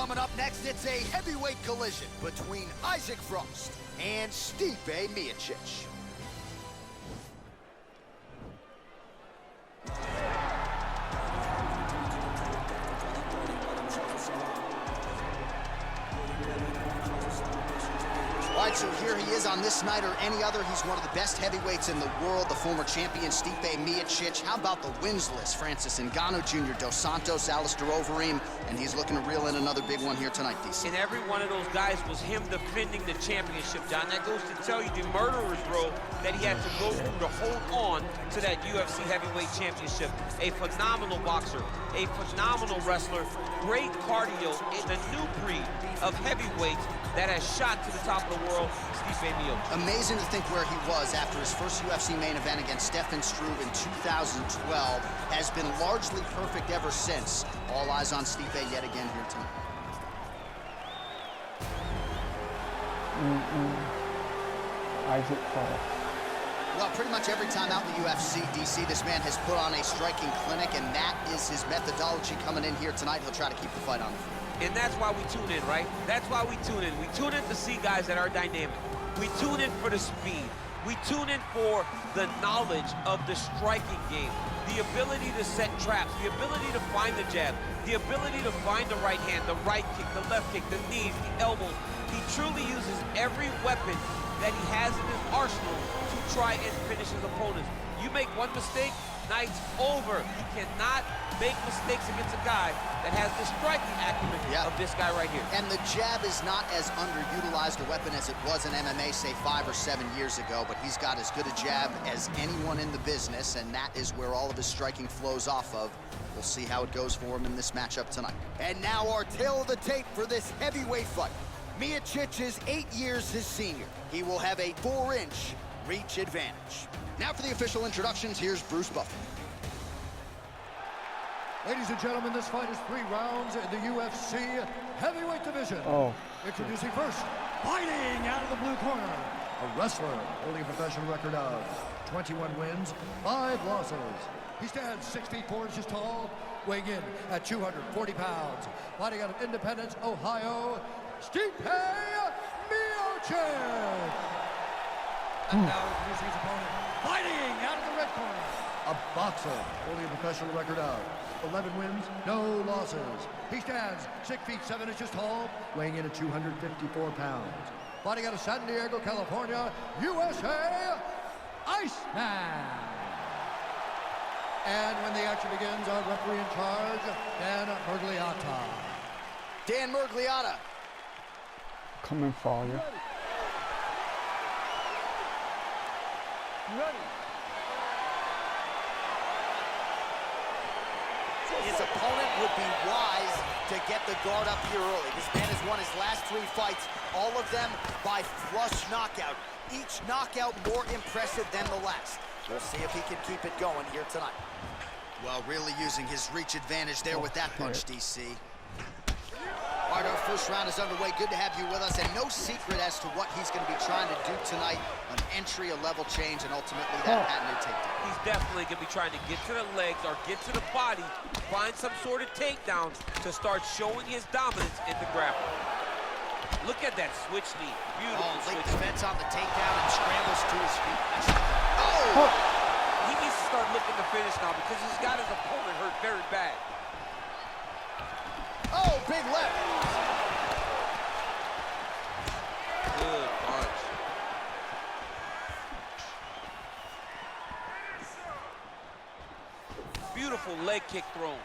Coming up next, it's a heavyweight collision between Isaac Frost and Stipe Miocic. All right, so here he is on this night or any other. He's one of the best heavyweights in the world, the former champion Stipe Miocic. How about the wins list? Francis Ngannou Jr., Dos Santos, Alistair Overeem, and he's looking to reel in another big one here tonight, DC. And every one of those guys was him defending the championship, John. That goes to tell you the murderer's row that he had to go through to hold on to that UFC heavyweight championship. A phenomenal boxer, a phenomenal wrestler, great cardio in the new breed of heavyweights that has shot to the top of the world, Stipe Miocic. Amazing to think where he was after his first UFC main event against Stefan Struve in 2012. Has been largely perfect ever since. All eyes on Stipe yet again here tonight. Isaac Frost. Well, pretty much every time out in the UFC, DC, this man has put on a striking clinic, and that is his methodology coming in here tonight. He'll try to keep the fight on the field. And that's why we tune in, right? That's why we tune in. We tune in to see guys that are dynamic. We tune in for the speed. We tune in for the knowledge of the striking game, the ability to set traps, the ability to find the jab, the ability to find the right hand, the right kick, the left kick, the knees, the elbows. He truly uses every weapon that he has in his arsenal to try and finish his opponents. You make one mistake, night's over. You cannot make mistakes against a guy that has the striking acumen of this guy right here. And the jab is not as underutilized a weapon as it was in MMA, say 5 or 7 years ago, but he's got as good a jab as anyone in the business, and that is where all of his striking flows off of. We'll see how it goes for him in this matchup tonight. And now our tail of the tape for this heavyweight fight. Miocic is 8 years his senior. He will have a 4-inch reach advantage. Now for the official introductions, here's Bruce Buffer. Ladies and gentlemen, this fight is 3 rounds in the UFC heavyweight division. Introducing first, fighting out of the blue corner, a wrestler holding a professional record of 21 wins, 5 losses. He stands 6 feet 4 inches tall, weighing in at 240 pounds. Fighting out of Independence, Ohio, Stipe Miocic. And now introducing his opponent, fighting out of the red corner, a boxer holding a professional record of 11 wins, no losses. He stands 6 feet 7 inches tall, weighing in at 254 pounds. Fighting out of San Diego, California, USA, Iceman. And when the action begins, our referee in charge, Dan Mergliata. Dan Mergliata. Coming for you. Ready. His opponent would be wise to get the guard up here early. This man has won his last 3 fights, all of them by flush knockout. Each knockout more impressive than the last. We'll see if he can keep it going here tonight. Well, really using his reach advantage there with that punch, DC. All right, our first round is underway. Good to have you with us, and no secret as to what he's going to be trying to do tonight. An entry, a level change, and ultimately that patented takedown. He's definitely going to be trying to get to the legs or get to the body, find some sort of takedown to start showing his dominance in the grappling. Look at that switch knee. Beautiful late switch. defense on the takedown and scrambles to his feet. He needs to start looking to finish now because he's got his opponent hurt very bad. Oh, big left. Good punch. Beautiful leg kick thrown.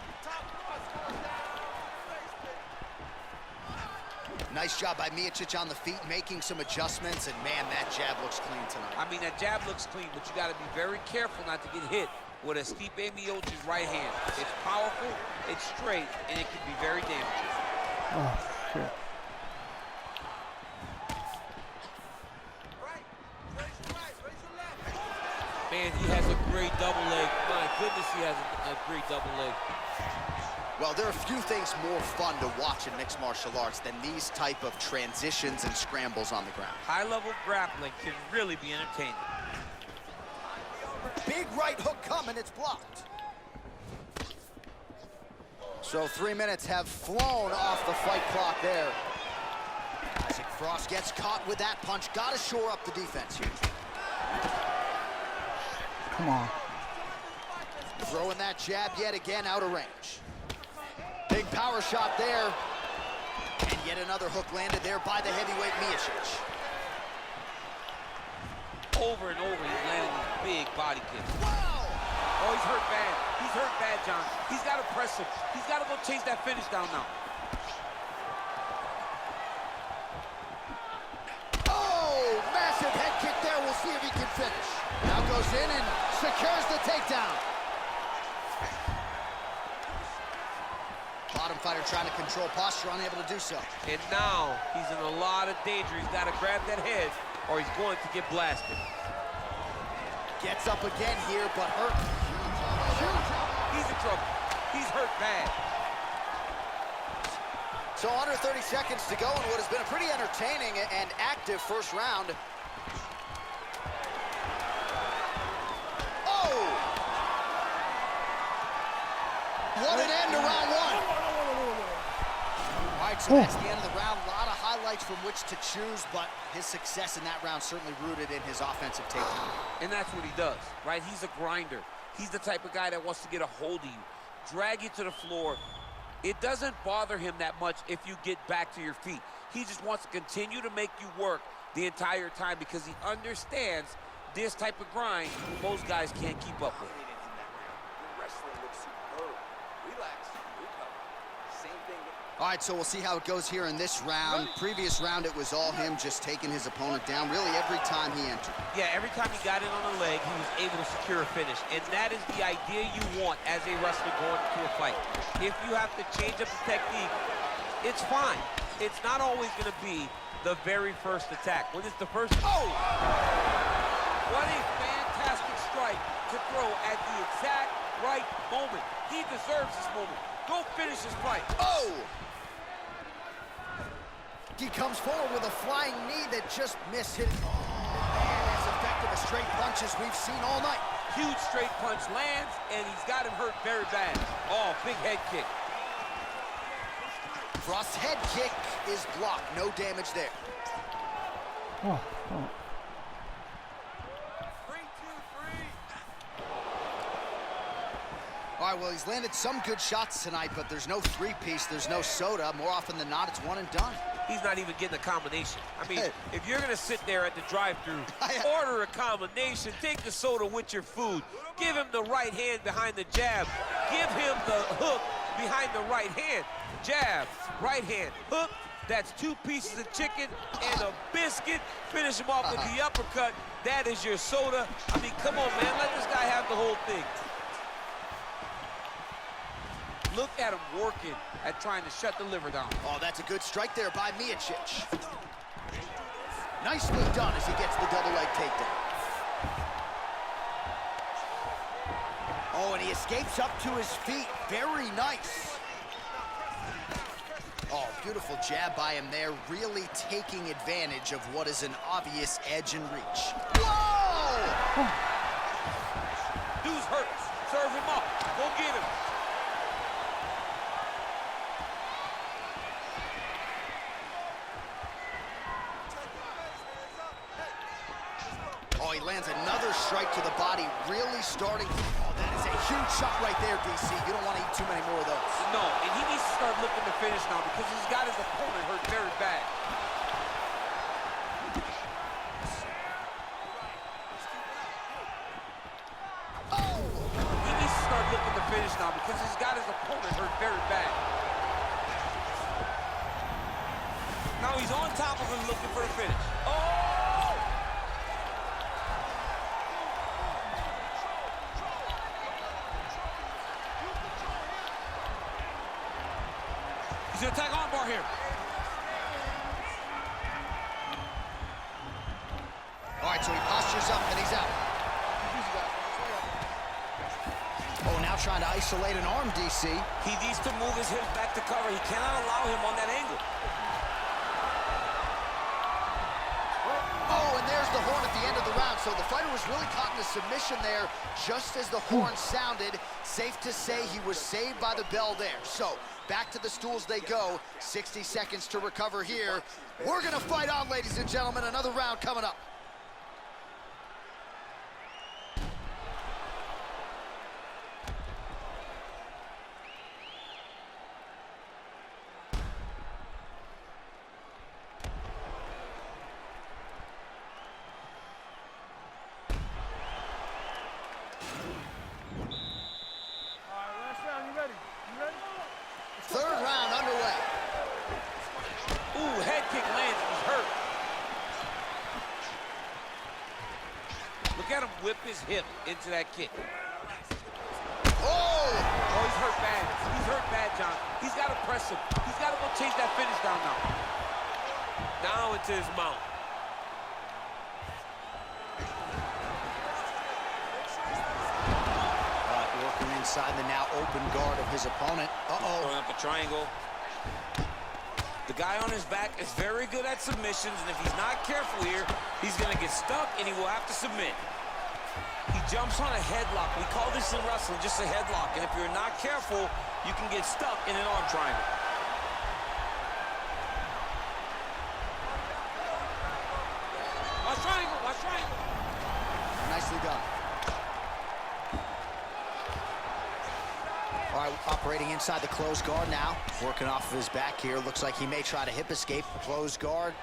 Nice job by Miocic on the feet, making some adjustments, and man, that jab looks clean tonight. I mean, that jab looks clean, but you got to be very careful not to get hit with a Stipe Miocic's right hand. It's powerful, it's straight, and it can be very damaging. Oh, shit. Man, he has a great double leg. My goodness, he has a great double leg. Well, there are few things more fun to watch in mixed martial arts than these type of transitions and scrambles on the ground. High-level grappling can really be entertaining. Big right hook coming, it's blocked. So 3 minutes have flown off the fight clock there. Isaac Frost gets caught with that punch. Got to shore up the defense here. Come on. Throwing that jab yet again out of range. Big power shot there. And yet another hook landed there by the heavyweight Miocic. Over and over, he's landing these big body kicks. Wow! Oh, he's hurt bad. He's hurt bad, John. He's got to press him. He's got to go chase that finish down now. Oh, massive head kick there. We'll see if he can finish. Now goes in and secures the takedown. Bottom fighter trying to control posture, unable to do so. And now he's in a lot of danger. He's got to grab that head or he's going to get blasted. Gets up again here, but hurt. He's in trouble. He's hurt bad. So under 30 seconds to go in what has been a pretty entertaining and active first round. Oh! What an end to round one. All right, so that's the end of the round. A lot of highlights from which to choose, but his success in that round certainly rooted in his offensive takedown. And that's what he does, right? He's a grinder. He's the type of guy that wants to get a hold of you, drag you to the floor. It doesn't bother him that much if you get back to your feet. He just wants to continue to make you work the entire time because he understands this type of grind most guys can't keep up with. All right, so we'll see how it goes here in this round. Previous round, it was all him just taking his opponent down really every time he entered. Yeah, every time he got in on the leg, he was able to secure a finish. And that is the idea you want as a wrestler going into a fight. If you have to change up the technique, it's fine. It's not always going to be the very first attack. When it's the first... Oh! What a fantastic strike to throw at the exact right moment. He deserves this moment. Go finish this fight. Oh! He comes forward with a flying knee that just missed hit. And as effective as straight punches we've seen all night. Huge straight punch lands, and he's got him hurt very bad. Oh, big head kick. Frost's head kick is blocked. No damage there. Oh, oh. All right, well, he's landed some good shots tonight, but there's no three-piece, there's no soda. More often than not, it's one and done. He's not even getting a combination. I mean, if you're going to sit there at the drive-thru, order a combination, take the soda with your food, give him the right hand behind the jab, give him the hook behind the right hand. Jab, right hand, hook. That's 2 pieces of chicken and a biscuit. Finish him off with the uppercut. That is your soda. I mean, come on, man. Let this guy have the whole thing. Look at him working at trying to shut the liver down. Oh, that's a good strike there by Miocic. Nicely done as he gets the double leg takedown. Oh, and he escapes up to his feet. Very nice. Oh, beautiful jab by him there, really taking advantage of what is an obvious edge and reach. Whoa! Dude's hurt. Serve him up. Go get him. Oh, he lands another strike to the body, really starting. Oh, that is a huge shot right there, DC. You don't want to eat too many more of those. No, and he needs to start looking to finish now because he's got his opponent hurt very bad. Oh! He needs to start looking to finish now because he's got his opponent hurt very bad. Now he's on top of him looking for the finish. Oh! He's gonna attack armbar here. All right, so he postures up and he's out. Oh, now trying to isolate an arm, DC. He needs to move his hips back to cover. He cannot allow him on that angle. Oh, and there's the horn at the end of the round. So the fighter was really caught in a submission there just as the horn sounded. Safe to say he was saved by the bell there. So back to the stools they go. 60 seconds to recover here. We're gonna fight on, ladies and gentlemen. Another round coming up. Third round underway. Ooh, head kick lands. He's hurt. Look at him whip his hip into that kick. Oh! Oh, he's hurt bad. He's hurt bad, John. He's got to press him. He's got to go chase that finish down now. Down into his mount. Working inside the now open guard of his opponent. Uh-oh. Throwing up a triangle. The guy on his back is very good at submissions, and if he's not careful here, he's going to get stuck, and he will have to submit. He jumps on a headlock. We call this in wrestling just a headlock, and if you're not careful, you can get stuck in an arm triangle. Watch triangle, watch triangle. Nicely done. All right, operating inside the closed guard now. Working off of his back here. Looks like he may try to hip escape. Closed guard.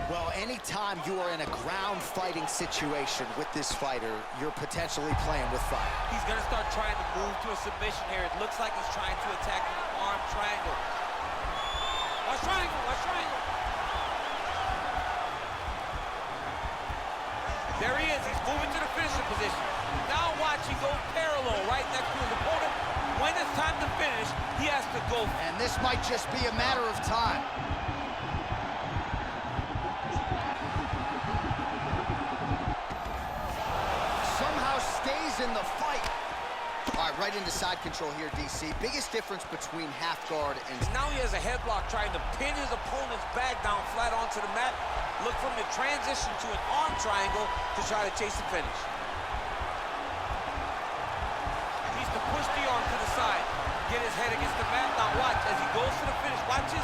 Well, anytime you are in a ground fighting situation with this fighter, you're potentially playing with fire. He's going to start trying to move to a submission here. It looks like he's trying to attack an arm triangle. Watch triangle, watch triangle. There he is. He's moving to the finishing position. Now watch, he goes parallel right next to his opponent. When it's time to finish, he has to go. And this might just be a matter of time. Somehow stays in the fight. All right, right into side control here, DC. Biggest difference between half guard and... Now he has a headlock trying to pin his opponent's back down flat onto the mat. Look from the transition to an arm triangle to try to chase the finish. Needs to push the arm to the side. Get his head against the mat. Now watch as he goes to the finish. Watch his...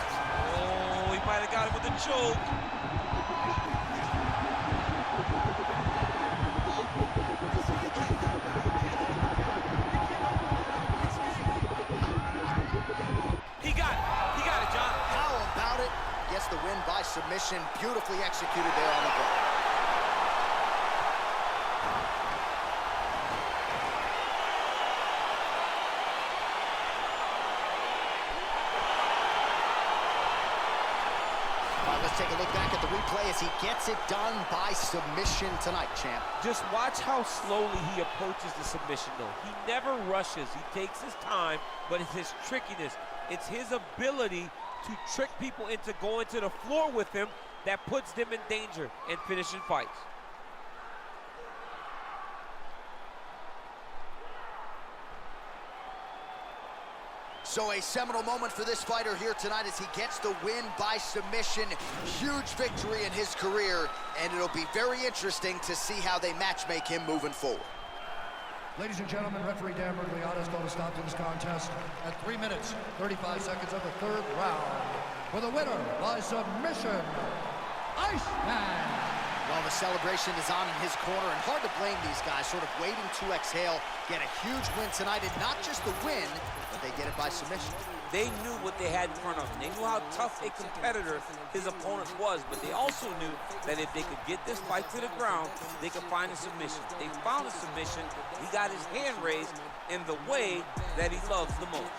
Oh, he might have got him with a choke. He got it, John. How about it? Gets the win by submission. Beautifully executed there on the ground. Let's take a look back at the replay as he gets it done by submission tonight, champ. Just watch how slowly he approaches the submission, though. He never rushes. He takes his time, but it's his trickiness. It's his ability to trick people into going to the floor with him that puts them in danger and finishing fights. So a seminal moment for this fighter here tonight as he gets the win by submission. Huge victory in his career, and it'll be very interesting to see how they matchmake him moving forward. Ladies and gentlemen, referee Dan Bergliano has called a stop to this contest at 3 minutes, 35 seconds of the third round. For the winner by submission, Iceman. Well, the celebration is on in his corner, and hard to blame these guys, sort of waiting to exhale, get a huge win tonight, and not just the win, but they get it by submission. They knew what they had in front of them. They knew how tough a competitor his opponent was, but they also knew that if they could get this fight to the ground, they could find a submission. They found a submission. He got his hand raised in the way that he loves the most.